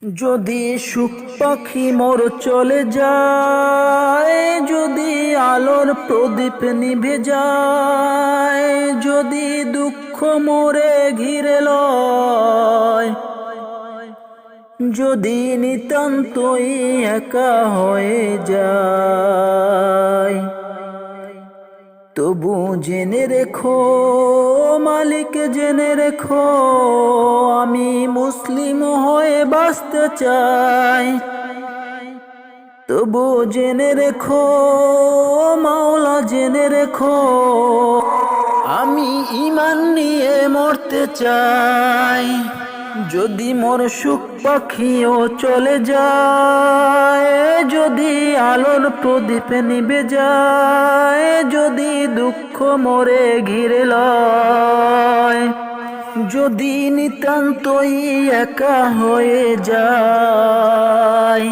যদি সুখ পাখি মোর চলে যায়, যদি আলোর প্রদীপ নিভে যায়, যদি দুঃখ মোরে ঘিরে লয়, যদি নিতান্তই একা হয়ে যায়, তবু জেনে রেখো মালিক, জেনে রেখো আমি মুসলিম হয়ে বাঁচতে চাই। তবু জেনে রেখো মাওলা, জেনে রেখো আমি ঈমান নিয়ে মরতে চাই। যদি মোর সুখ পাখিও চলে যায়, যদি আলোর প্রদীপ নিভে যায়, যদি দুঃখ মোরে ঘিরে লয়, যদি নিতান্তই একা হয়ে যায়,